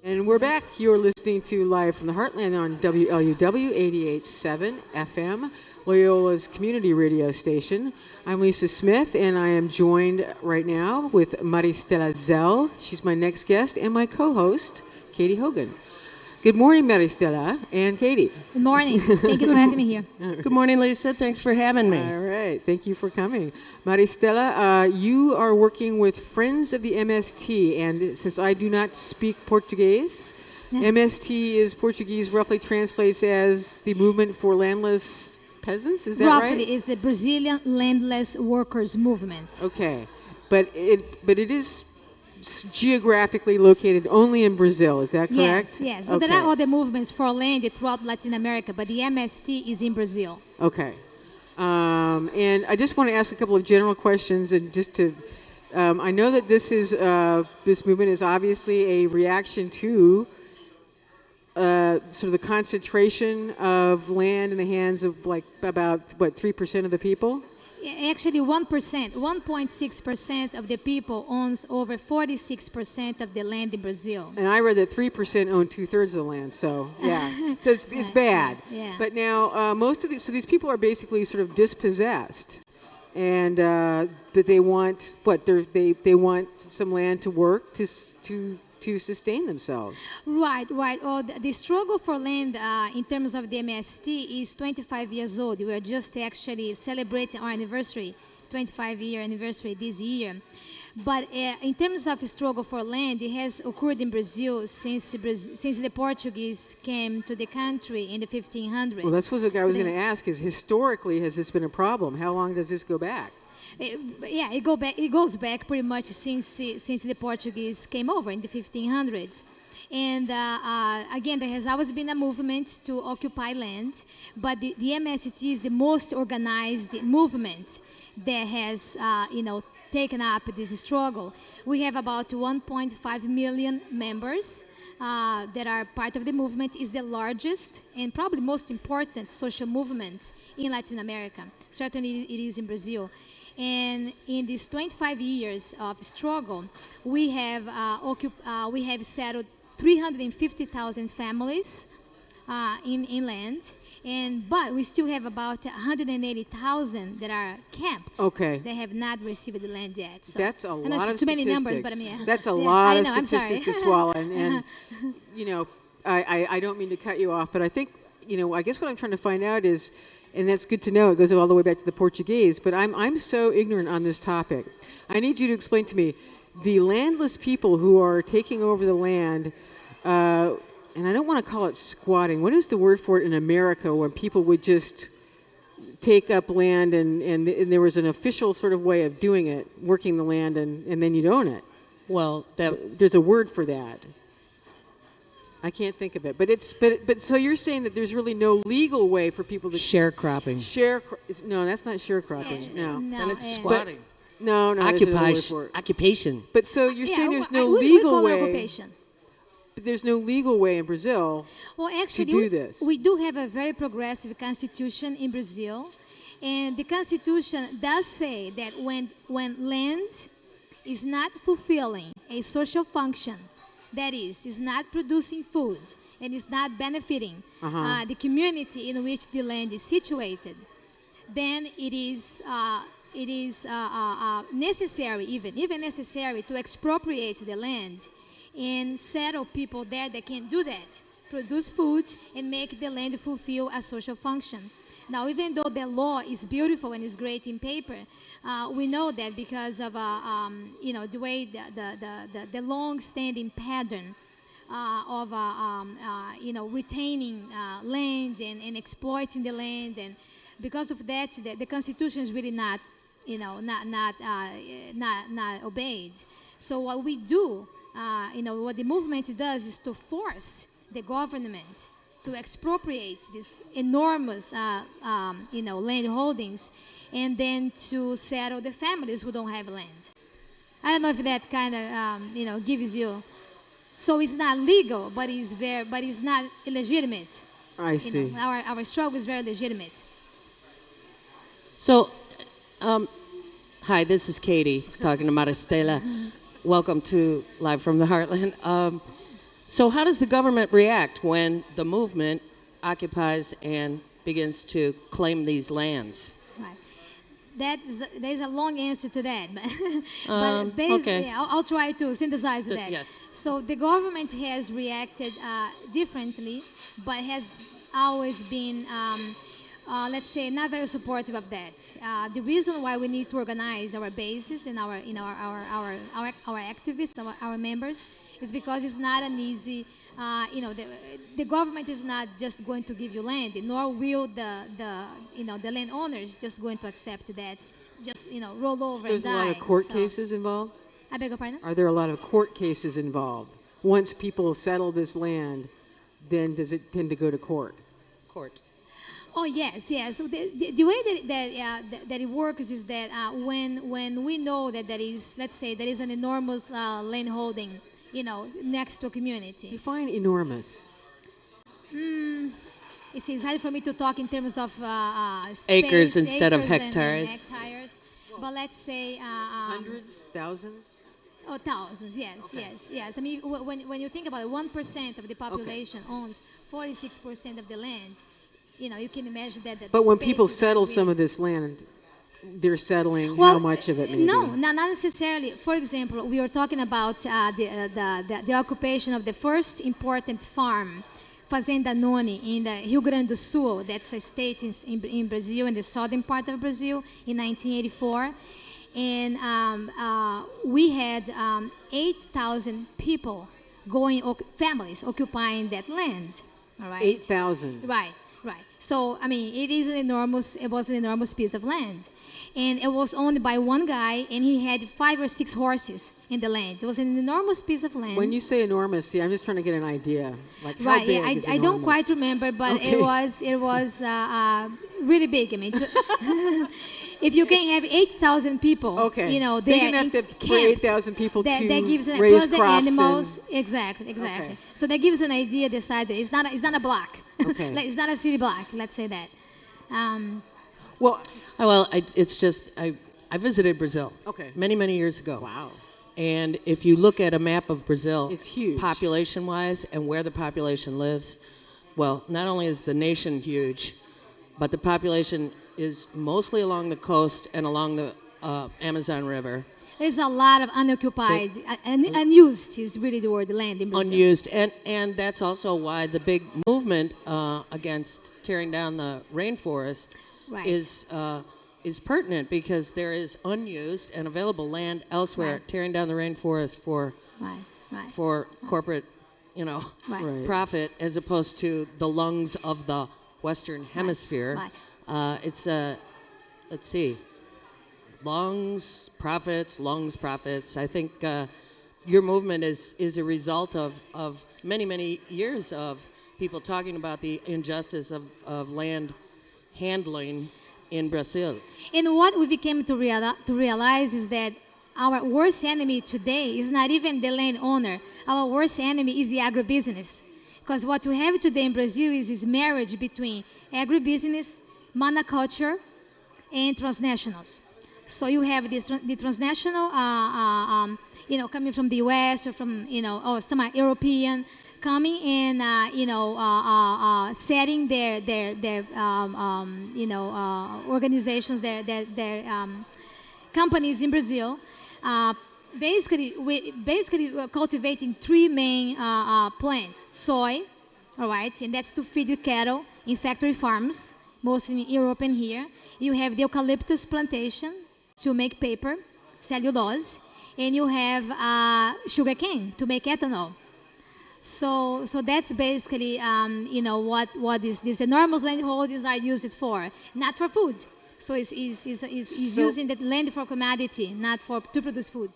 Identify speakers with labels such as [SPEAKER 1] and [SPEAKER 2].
[SPEAKER 1] And we're back. You're listening to Live from the Heartland on WLUW 88.7 FM, Loyola's community radio station. I'm Lisa Smith, and I am joined right now with Maristela Zell. She's my next guest, and my co-host, Katy Hogan. Good morning, Maristela and Katy.
[SPEAKER 2] Good morning. Thank you for having me here.
[SPEAKER 3] Good morning, Lisa. Thanks for having me.
[SPEAKER 1] All right. Thank you for coming. Maristela, you are working with Friends of the MST, and since I do not speak Portuguese, MST is Portuguese, roughly translates as the movement for landless peasants. Is that right?
[SPEAKER 2] Roughly, it's the Brazilian landless workers movement.
[SPEAKER 1] Okay. But it is geographically located only in Brazil, is that correct?
[SPEAKER 2] Yes. Well,
[SPEAKER 1] okay.
[SPEAKER 2] There are other movements for land throughout Latin America, but the MST is in Brazil.
[SPEAKER 1] Okay. And I just want to ask a couple of general questions, and just to, I know that this movement is obviously a reaction to sort of the concentration of land in the hands of about 3% of the people.
[SPEAKER 2] Actually, 1.6% of the people owns over 46% of the land in Brazil.
[SPEAKER 1] And I read that 3% own 2/3 of the land. So yeah, so it's bad.
[SPEAKER 2] Yeah.
[SPEAKER 1] But now most of these people are basically sort of dispossessed, and that they want they want some land to work to sustain themselves.
[SPEAKER 2] Right. Oh, the struggle for land in terms of the MST is 25 years old. We are just actually celebrating our anniversary, 25-year anniversary this year. But in terms of the struggle for land, it has occurred in Brazil since the Portuguese came to the country in the 1500s.
[SPEAKER 1] Well, that's what I was going to ask, is historically, has this been a problem? How long does this go back?
[SPEAKER 2] It goes back pretty much since the Portuguese came over in the 1500s. And again, there has always been a movement to occupy land, but the MST is the most organized movement that has, taken up this struggle. We have about 1.5 million members that are part of the movement. Is the largest and probably most important social movement in Latin America. Certainly it is in Brazil. And in these 25 years of struggle, we have settled 350,000 families in land, but we still have about 180,000 that are camped.
[SPEAKER 1] Okay.
[SPEAKER 2] They have not received the land yet. So
[SPEAKER 1] that's a lot of statistics.
[SPEAKER 2] Too many numbers, but
[SPEAKER 1] That's a lot of
[SPEAKER 2] I'm
[SPEAKER 1] statistics to swallow. And I don't mean to cut you off, but I think, I guess what I'm trying to find out is, and that's good to know, it goes all the way back to the Portuguese, but I'm so ignorant on this topic. I need you to explain to me, the landless people who are taking over the land, and I don't want to call it squatting. What is the word for it in America when people would just take up land and there was an official sort of way of doing it, working the land, and then you'd own it?
[SPEAKER 3] Well,
[SPEAKER 1] there's a word for that. I can't think of it, but so you're saying that there's really no legal way for people to
[SPEAKER 3] sharecropping.
[SPEAKER 1] No, that's not sharecropping. No,
[SPEAKER 3] and it's squatting.
[SPEAKER 1] No,
[SPEAKER 3] Occupation.
[SPEAKER 1] But so you're saying there's no
[SPEAKER 2] we
[SPEAKER 1] legal
[SPEAKER 2] call
[SPEAKER 1] way.
[SPEAKER 2] Occupation.
[SPEAKER 1] But there's no legal way in Brazil to do this.
[SPEAKER 2] We do have a very progressive constitution in Brazil, and the constitution does say that when land is not fulfilling a social function, that is not producing food and is not benefiting the community in which the land is situated, then it is necessary, even necessary, to expropriate the land and settle people there that can do that, produce food and make the land fulfill a social function. Now, even though the law is beautiful and is great in paper, we know that because of the way the long-standing pattern of retaining land and exploiting the land, and because of that, the Constitution is really not obeyed. So what we do, what the movement does, is to force the government to expropriate these enormous, land holdings, and then to settle the families who don't have land. I don't know if that kind of, gives you. So it's not legal, but it's not illegitimate.
[SPEAKER 1] I see.
[SPEAKER 2] Our struggle is very legitimate.
[SPEAKER 3] So, hi, this is Katy talking to Maristela. Welcome to Live from the Heartland. So how does the government react when the movement occupies and begins to claim these lands?
[SPEAKER 2] Right. There's a long answer to that, but
[SPEAKER 3] Okay.
[SPEAKER 2] yeah, I'll try to synthesize that.
[SPEAKER 3] Yes.
[SPEAKER 2] So the government has reacted differently, but has always been, let's say, not very supportive of that. The reason why we need to organize our bases and our activists, our members, is because it's not an easy. The government is not just going to give you land, nor will the landowners just going to accept that, just roll
[SPEAKER 1] So
[SPEAKER 2] over and
[SPEAKER 1] there's a
[SPEAKER 2] die.
[SPEAKER 1] lot of court
[SPEAKER 2] So-
[SPEAKER 1] cases involved?
[SPEAKER 2] I beg your pardon?
[SPEAKER 1] Are there a lot of court cases involved? Once people settle this land, then does it tend to go to court?
[SPEAKER 3] Court.
[SPEAKER 2] Oh yes, yes. So the way that it works is that when we know that there is, let's say, there is an enormous land holding, next to a community.
[SPEAKER 1] Define enormous.
[SPEAKER 2] It's hard for me to talk in terms of
[SPEAKER 3] Acres
[SPEAKER 2] space,
[SPEAKER 3] instead of
[SPEAKER 2] acres and
[SPEAKER 3] hectares.
[SPEAKER 2] hectares. But let's say
[SPEAKER 1] Hundreds? Thousands?
[SPEAKER 2] oh, thousands. Yes,
[SPEAKER 1] Okay.
[SPEAKER 2] yes. I mean, when you think about it, 1% of the population owns 46% of the land. You can imagine that.
[SPEAKER 1] But
[SPEAKER 2] the
[SPEAKER 1] when
[SPEAKER 2] space
[SPEAKER 1] people
[SPEAKER 2] is
[SPEAKER 1] settle
[SPEAKER 2] really-
[SPEAKER 1] some of this land, they're settling
[SPEAKER 2] Well,
[SPEAKER 1] how much of it maybe?
[SPEAKER 2] No, not necessarily. For example, we were talking about the occupation of the first important farm, Fazenda Noni, in the Rio Grande do Sul. That's a state in Brazil, in the southern part of Brazil, in 1984. And we had 8,000 people families occupying that land. All right.
[SPEAKER 1] 8,000.
[SPEAKER 2] Right. So, I mean, it was an enormous piece of land. And it was owned by one guy, and he had 5 or 6 horses in the land. It was an enormous piece of land.
[SPEAKER 1] When you say enormous, see, I'm just trying to get an idea. Like how
[SPEAKER 2] Right,
[SPEAKER 1] big
[SPEAKER 2] yeah,
[SPEAKER 1] is
[SPEAKER 2] I don't
[SPEAKER 1] enormous?
[SPEAKER 2] quite remember, but
[SPEAKER 1] Okay.
[SPEAKER 2] it was really big. I mean, if you can have 8,000 people,
[SPEAKER 1] Okay.
[SPEAKER 2] there
[SPEAKER 1] Big enough for 8,000 people
[SPEAKER 2] that
[SPEAKER 1] to
[SPEAKER 2] gives an,
[SPEAKER 1] raise
[SPEAKER 2] plus the
[SPEAKER 1] crops
[SPEAKER 2] animals.
[SPEAKER 1] and-
[SPEAKER 2] Exactly.
[SPEAKER 1] Okay.
[SPEAKER 2] So that gives an idea. The size. It's not a block.
[SPEAKER 1] Okay.
[SPEAKER 2] Like, it's not a city block. Let's say that.
[SPEAKER 1] Well,
[SPEAKER 3] Well, it's just I visited Brazil
[SPEAKER 1] okay.
[SPEAKER 3] many years ago.
[SPEAKER 1] Wow.
[SPEAKER 3] And if you look at a map of Brazil,
[SPEAKER 1] It's huge.
[SPEAKER 3] population-wise and where the population lives, well, not only is the nation huge, but the population is mostly along the coast and along the Amazon River,
[SPEAKER 2] There's a lot of unoccupied, unused is really the word, land in Brazil.
[SPEAKER 3] unused. And that's also why the big movement against tearing down the rainforest
[SPEAKER 2] Right.
[SPEAKER 3] is pertinent, because there is unused and available land elsewhere.
[SPEAKER 2] Right.
[SPEAKER 3] Tearing down the rainforest
[SPEAKER 2] Right.
[SPEAKER 3] for corporate,
[SPEAKER 2] Right.
[SPEAKER 1] Right.
[SPEAKER 3] profit, as opposed to the lungs of the Western Hemisphere.
[SPEAKER 2] Right.
[SPEAKER 3] It's let's see, lungs, profits. I think your movement is a result of many years of people talking about the injustice of land handling in Brazil.
[SPEAKER 2] And what we became to realize is that our worst enemy today is not even the landowner. Our worst enemy is the agribusiness. Because what we have today in Brazil is this marriage between agribusiness, monoculture, and transnationals. So you have the transnational, coming from the U.S. or from, or some European, coming and, setting their organizations, their companies in Brazil. Basically, we're cultivating 3 main plants: soy, all right, and that's to feed the cattle in factory farms, mostly in Europe and here. You have the eucalyptus plantation to make paper, cellulose, and you have sugarcane to make ethanol. So that's basically, what is these enormous landholdings are used for, not for food. So it's
[SPEAKER 1] So-
[SPEAKER 2] using that land for commodity, not to produce food.